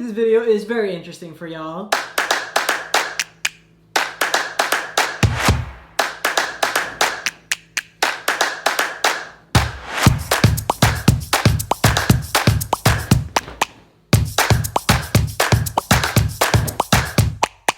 this video is very interesting for y'all.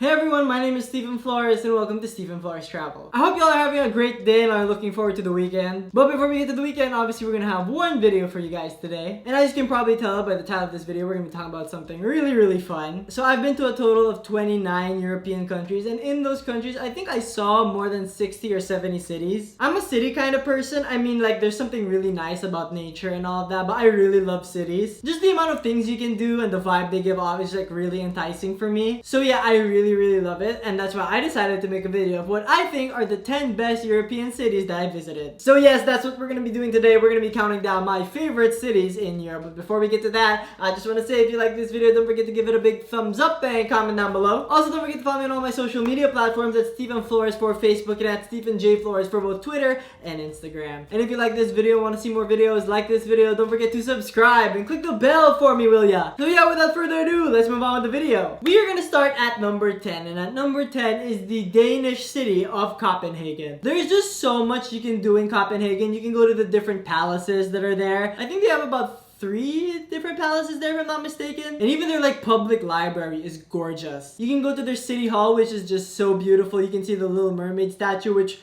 Hey everyone, my name is Stephen Flores and welcome to Stephen Flores Travel. I hope y'all are having a great day and are looking forward to the weekend. But before we get to the weekend, obviously we're gonna have one video for you guys today. And as you can probably tell by the title of this video, we're gonna be talking about something really fun. So I've been to a total of 29 European countries, and in those countries, I think I saw more than 60 or 70 cities. I'm a city kind of person. I mean, like, there's something really nice about nature and all of that, but I really love cities. Just the amount of things you can do and the vibe they give off is like really enticing for me. So yeah, I really love it, and that's why I decided to make a video of what I think are the 10 best European cities that I visited. So yes, that's what we're gonna be doing today. We're gonna be counting down my favorite cities in Europe. But before we get to that, I just want to say, if you like this video, don't forget to give it a big thumbs up and comment down below. Also, don't forget to follow me on all my social media platforms. That's Stephen Flores for Facebook and at Stephen J Flores for both Twitter and Instagram. And if you like this video and want to see more videos like this video, don't forget to subscribe and click the bell for me, will ya? So yeah, without further ado, let's move on with the video. We are gonna start at number 10, and at number 10 is the Danish city of Copenhagen. There's just so much you can do in Copenhagen. You can go to the different palaces that are there. I think they have about 3 different palaces there, if I'm not mistaken. And even their like public library is gorgeous. You can go to their city hall, which is just so beautiful. You can see the Little Mermaid statue, which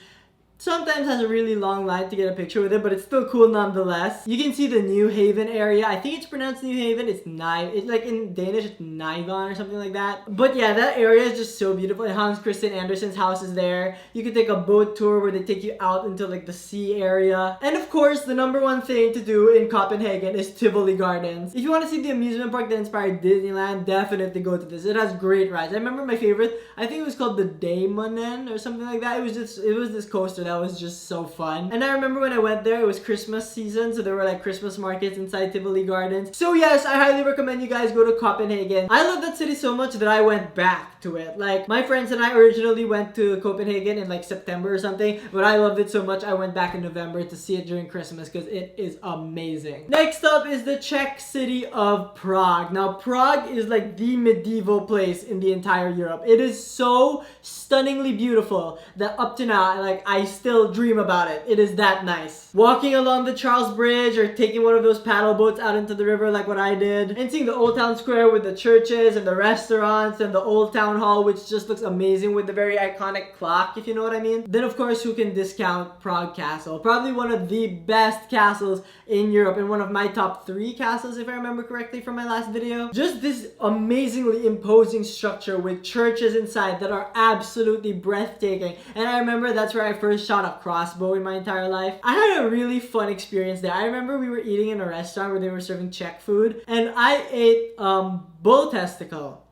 sometimes has a really long line to get a picture with it, but it's still cool nonetheless. You can see the New Haven area. I think it's pronounced New Haven. It's like in Danish, it's Nygon or something like that. But yeah, that area is just so beautiful. And Hans Christian Andersen's house is there. You can take a boat tour where they take you out into like the sea area. And of course, the number one thing to do in Copenhagen is Tivoli Gardens. If you want to see the amusement park that inspired Disneyland, definitely go to this. It has great rides. I remember my favorite, I think it was called the Daemonen or something like that. It was this coaster that was just so fun. And I remember when I went there, it was Christmas season, so there were like Christmas markets inside Tivoli Gardens. So yes, I highly recommend you guys go to Copenhagen. I love that city so much that I went back to it. Like, my friends and I originally went to Copenhagen in like September or something, but I loved it so much I went back in November to see it during Christmas because it is amazing. Next up is the Czech city of Prague. Now, Prague is like the medieval place in the entire Europe. It is so stunningly beautiful that up to now, like, I still dream about it. It is that nice. Walking along the Charles Bridge or taking one of those paddle boats out into the river like what I did, and seeing the Old Town Square with the churches and the restaurants and the Old Town Hall, which just looks amazing with the very iconic clock, if you know what I mean. Then of course, who can discount Prague Castle? Probably one of the best castles in Europe, and one of my top 3 castles if I remember correctly from my last video. Just this amazingly imposing structure with churches inside that are absolutely breathtaking. And I remember that's where I first shot a crossbow in my entire life. I had a really fun experience there. I remember we were eating in a restaurant where they were serving Czech food, and I ate bull testicle.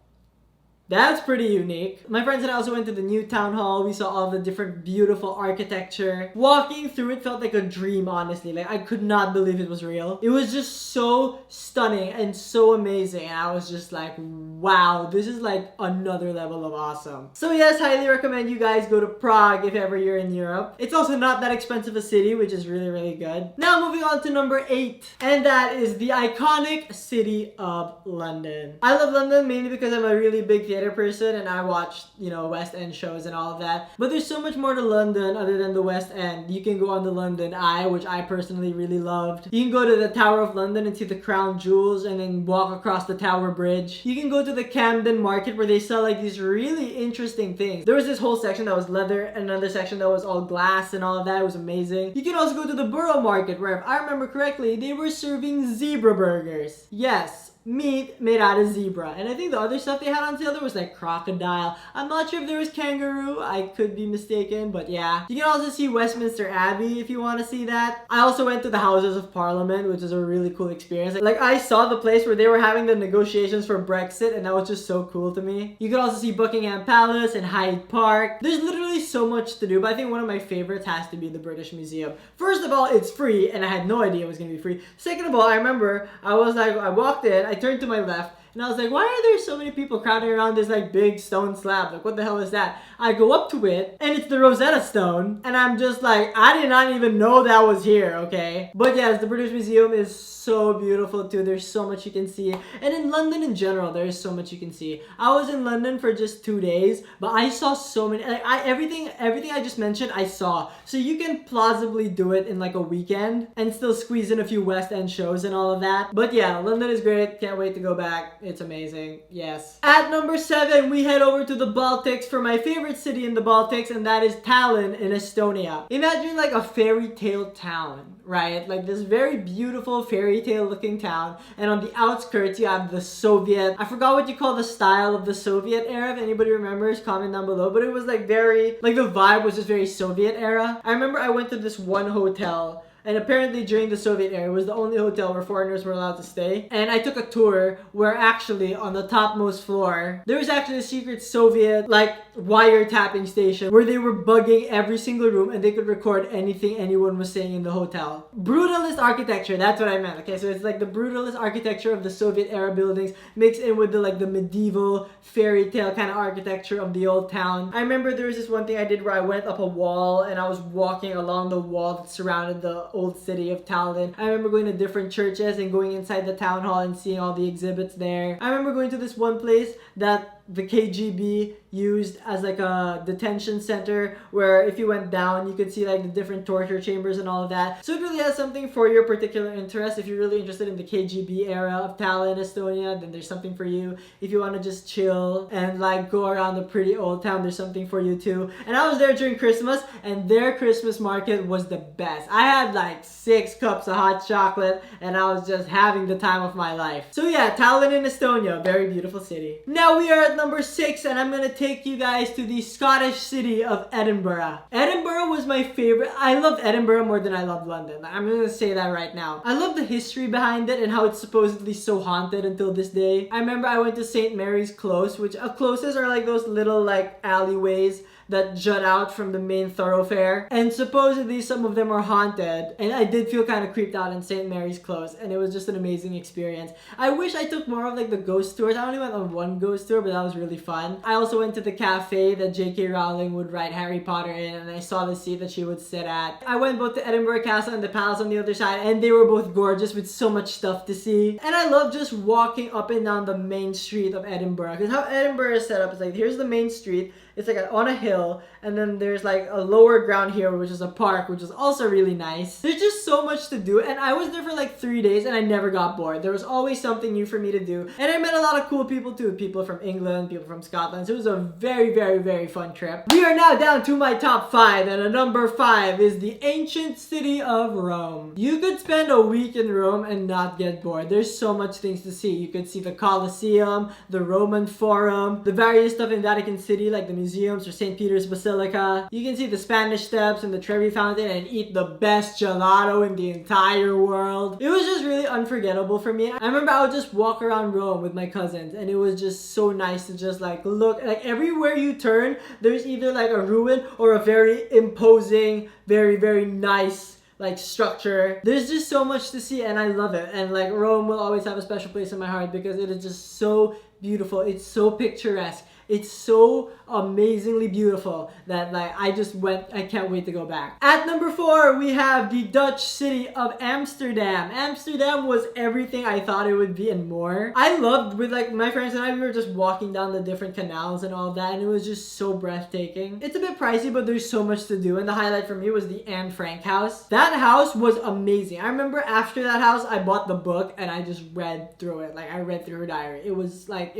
That's pretty unique. My friends and I also went to the new town hall. We saw all the different beautiful architecture. Walking through it felt like a dream, honestly. Like, I could not believe it was real. It was just so stunning and so amazing. And I was just like, wow, this is like another level of awesome. So yes, highly recommend you guys go to Prague if ever you're in Europe. It's also not that expensive a city, which is really good. Now moving on to number 8. And that is the iconic city of London. I love London mainly because I'm a really big theater person and I watch, you know, West End shows and all of that. But there's so much more to London other than the West End. You can go on the London Eye, which I personally really loved. You can go to the Tower of London and see the crown jewels and then walk across the Tower Bridge. You can go to the Camden Market where they sell like these really interesting things. There was this whole section that was leather and another section that was all glass and all of that. It was amazing. You can also go to the Borough Market where, if I remember correctly, they were serving zebra burgers. Yes, meat made out of zebra. And I think the other stuff they had on sale there was like crocodile. I'm not sure if there was kangaroo. I could be mistaken, but yeah. You can also see Westminster Abbey if you want to see that. I also went to the Houses of Parliament, which is a really cool experience. Like, I saw the place where they were having the negotiations for Brexit, and that was just so cool to me. You can also see Buckingham Palace and Hyde Park. There's literally so much to do, but I think one of my favorites has to be the British Museum. First of all, it's free, and I had no idea it was going to be free. Second of all, I remember I walked in, I turned to my left, And I was like, why are there so many people crowding around this like big stone slab? Like, what the hell is that? I go up to it and it's the Rosetta Stone. And I'm just like, I did not even know that was here, okay? But yes, the British Museum is so beautiful too. There's so much you can see. And in London in general, there is so much you can see. I was in London for just 2 days, but I saw so many, like everything I just mentioned, I saw. So you can plausibly do it in like a weekend and still squeeze in a few West End shows and all of that. But yeah, London is great. Can't wait to go back. It's amazing. Yes. At number 7, we head over to the Baltics for my favorite city in the Baltics, and that is Tallinn in Estonia. Imagine like a fairy tale town, right? Like this very beautiful fairy tale looking town, and on the outskirts you have the Soviet, I forgot what you call the style of the Soviet era. If anybody remembers, comment down below. But it was like very, like the vibe was just very Soviet era. I remember I went to this one hotel, and apparently during the Soviet era, it was the only hotel where foreigners were allowed to stay. And I took a tour where actually on the topmost floor, there was actually a secret Soviet like wiretapping station where they were bugging every single room and they could record anything anyone was saying in the hotel. Brutalist architecture, that's what I meant. Okay, so it's like the brutalist architecture of the Soviet era buildings mixed in with the like the medieval fairy tale kind of architecture of the old town. I remember there was this one thing I did where I went up a wall and I was walking along the wall that surrounded the old city of Tallinn. I remember going to different churches and going inside the town hall and seeing all the exhibits there. I remember going to this one place that the KGB used as like a detention center where if you went down you could see like the different torture chambers and all of that. So it really has something for your particular interest. If you're really interested in the KGB era of Tallinn, Estonia, then there's something for you. If you want to just chill and like go around the pretty old town, there's something for you too. And I was there during Christmas and their Christmas market was the best. I had like 6 cups of hot chocolate and I was just having the time of my life. So yeah, Tallinn in Estonia, very beautiful city. Now we are at number 6 and I'm gonna take you guys to the Scottish city of Edinburgh. Edinburgh was my favorite. I loved Edinburgh more than I loved London. I'm gonna say that right now. I love the history behind it and how it's supposedly so haunted until this day. I remember I went to St. Mary's Close, which closes are like those little like alleyways that jut out from the main thoroughfare, and supposedly some of them are haunted, and I did feel kind of creeped out in St. Mary's Close, and it was just an amazing experience. I wish I took more of like the ghost tours. I only went on one ghost tour, but that was really fun. I also went to the cafe that J.K. Rowling would write Harry Potter in, and I saw the seat that she would sit at. I went both to Edinburgh Castle and the Palace on the other side, and they were both gorgeous with so much stuff to see. And I love just walking up and down the main street of Edinburgh, because how Edinburgh is set up is like, here's the main street, it's like on a hill, and then there's like a lower ground here which is a park, which is also really nice. There's just so much to do, and I was there for like 3 days and I never got bored. There was always something new for me to do, and I met a lot of cool people too. People from England, people from Scotland, so it was a very, very, very fun trip. We are now down to my top 5, and number 5 is the ancient city of Rome. You could spend a week in Rome and not get bored. There's so much things to see. You could see the Colosseum, the Roman Forum, the various stuff in Vatican City like the museums or St. Peter's Basilica. You can see the Spanish Steps and the Trevi Fountain and eat the best gelato in the entire world. It was just really unforgettable for me. I remember I would just walk around Rome with my cousins, and it was just so nice to just like look, like everywhere you turn there's either like a ruin or a very imposing, very, very nice like structure. There's just so much to see and I love it. And like Rome will always have a special place in my heart because it is just so beautiful. It's so picturesque. It's so amazingly beautiful that like I can't wait to go back. At number 4, we have the Dutch city of Amsterdam. Amsterdam was everything I thought it would be and more. I loved, with like my friends and I, we were just walking down the different canals and all of that, and it was just so breathtaking. It's a bit pricey, but there's so much to do, and the highlight for me was the Anne Frank house. That house was amazing. I remember after that house, I bought the book and I just read through it. Like I read through her diary. It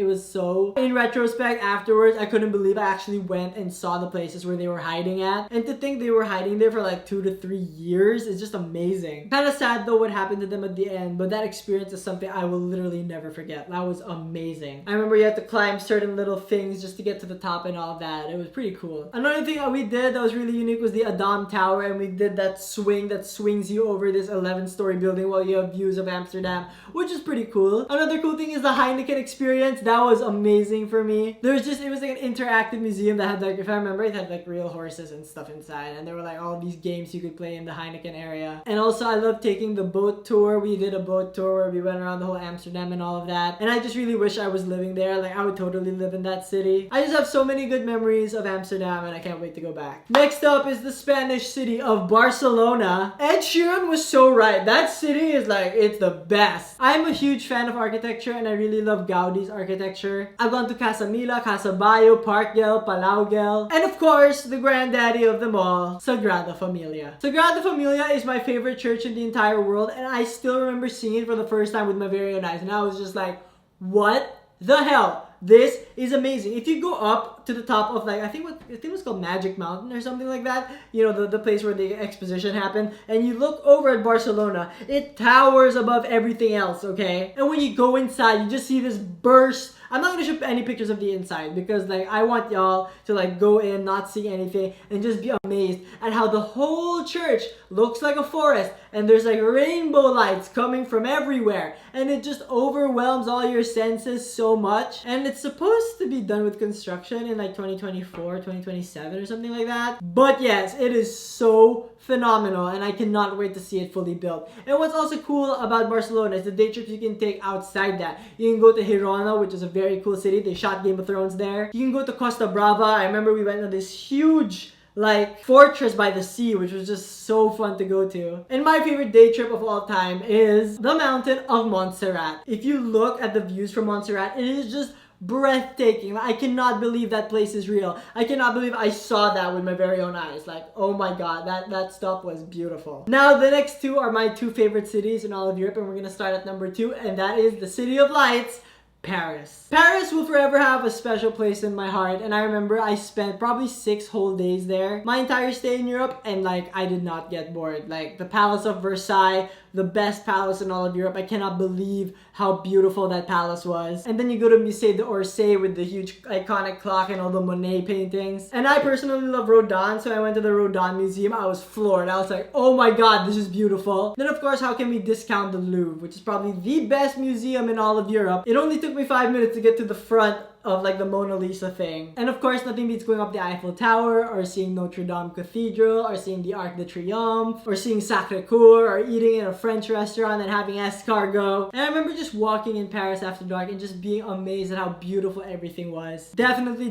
was so, in retrospect, afterwards, I couldn't believe I actually went and saw the places where they were hiding at. And to think they were hiding there for like 2 to 3 years is just amazing. Kind of sad though what happened to them at the end, but that experience is something I will literally never forget. That was amazing. I remember you had to climb certain little things just to get to the top and all that. It was pretty cool. Another thing that we did that was really unique was the Adam Tower, and we did that swing that swings you over this 11-story building while you have views of Amsterdam, which is pretty cool. Another cool thing is the Heineken experience. That was amazing for me. There's it was like an interactive museum that had like, if I remember, it had like real horses and stuff inside, and there were like all these games you could play in the Heineken area. And also I love taking the boat tour. We did a boat tour where we went around the whole Amsterdam and all of that. And I just really wish I was living there. Like I would totally live in that city. I just have so many good memories of Amsterdam and I can't wait to go back. Next up is the Spanish city of Barcelona. Ed Sheeran was so right. That city is like, it's the best. I'm a huge fan of architecture and I really love Gaudi's architecture. I've gone to Casa Mila, Casa Bayo, Park Güell, Palau Güell, and of course, the granddaddy of them all, Sagrada Familia. Sagrada Familia is my favorite church in the entire world, and I still remember seeing it for the first time with my very own eyes, and I was just like, what the hell? This is amazing. If you go up to the top of like, I think it was called Magic Mountain or something like that, you know, the place where the exposition happened, and you look over at Barcelona, it towers above everything else, okay? And when you go inside, you just see this burst. I'm not gonna show any pictures of the inside because like I want y'all to like go in, not see anything, and just be amazed at how the whole church looks like a forest, and there's like rainbow lights coming from everywhere, and it just overwhelms all your senses so much. And it's supposed to be done with construction in like 2024, 2027 or something like that. But yes, it is so phenomenal and I cannot wait to see it fully built. And what's also cool about Barcelona is the day trips you can take outside that. You can go to Girona, which is a very cool city. They shot Game of Thrones there. You can go to Costa Brava. I remember we went to this huge like fortress by the sea, which was just so fun to go to. And my favorite day trip of all time is the mountain of Montserrat. If you look at the views from Montserrat, it is just breathtaking. I cannot believe that place is real. I cannot believe I saw that with my very own eyes. Like, oh my god, that stuff was beautiful. Now, the next two are my two favorite cities in all of Europe, and we're gonna start at number 2, and that is the City of Lights, Paris. Paris will forever have a special place in my heart, and I remember I spent probably 6 whole days there. My entire stay in Europe, and like I did not get bored. Like the Palace of Versailles, the best palace in all of Europe. I cannot believe how beautiful that palace was. And then you go to Musée d'Orsay with the huge iconic clock and all the Monet paintings. And I personally love Rodin, so I went to the Rodin Museum. I was floored. I was like, oh my god, this is beautiful. Then of course, how can we discount the Louvre, which is probably the best museum in all of Europe. It only took me 5 minutes to get to the front of like the Mona Lisa thing. And of course, nothing beats going up the Eiffel Tower, or seeing Notre Dame Cathedral, or seeing the Arc de Triomphe, or seeing Sacré-Cœur, or eating in a French restaurant and having escargot. And I remember just walking in Paris after dark and just being amazed at how beautiful everything was. Definitely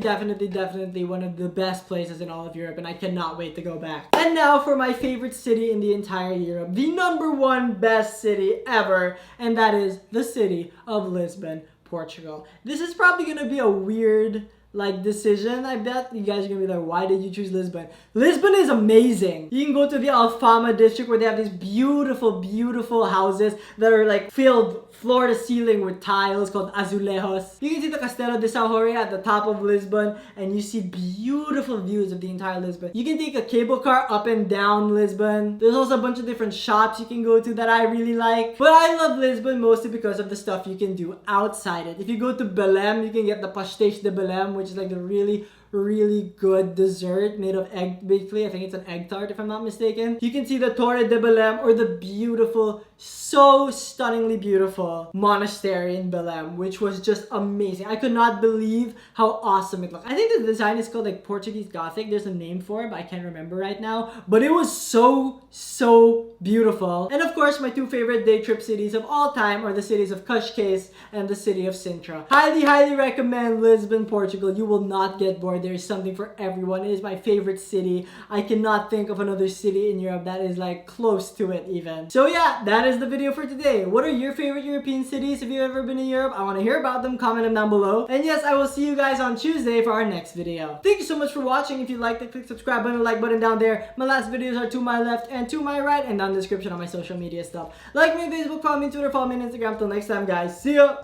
one of the best places in all of Europe, and I cannot wait to go back. And now for my favorite city in the entire Europe, the #1 best city ever, and that is the city of Lisbon, Portugal. This is probably gonna be a weird like decision. I bet you guys are gonna be like, why did you choose Lisbon? Lisbon is amazing. You can go to the Alfama district where they have these beautiful houses that are like filled floor to ceiling with tiles called azulejos. You can see the Castelo de São Jorge at the top of Lisbon, and you see beautiful views of the entire Lisbon. You can take a cable car up and down Lisbon. There's also a bunch of different shops you can go to that I really like. But I love Lisbon mostly because of the stuff you can do outside it. If you go to Belém, you can get the pastéis de Belém, which is like the really good dessert made of egg, basically. I think it's an egg tart if I'm not mistaken. You can see the Torre de Belém, or the beautiful, so stunningly beautiful monastery in Belém, which was just amazing. I could not believe how awesome it looked. I think the design is called like Portuguese Gothic. There's a name for it, but I can't remember right now. But it was so beautiful. And of course, my 2 favorite day trip cities of all time are the cities of Cascais and the city of Sintra. Highly recommend Lisbon, Portugal. You will not get bored. There is something for everyone. It is my favorite city. I cannot think of another city in Europe that is like close to it even. So yeah, that is the video for today. What are your favorite European cities if you've ever been in Europe? I want to hear about them. Comment them down below. And yes, I will see you guys on Tuesday for our next video. Thank you so much for watching. If you liked it, click subscribe button, like button down there. My last videos are to my left and to my right, and down in the description on my social media stuff. Like me on Facebook, follow me on Twitter, follow me on Instagram. Till next time, guys. See ya!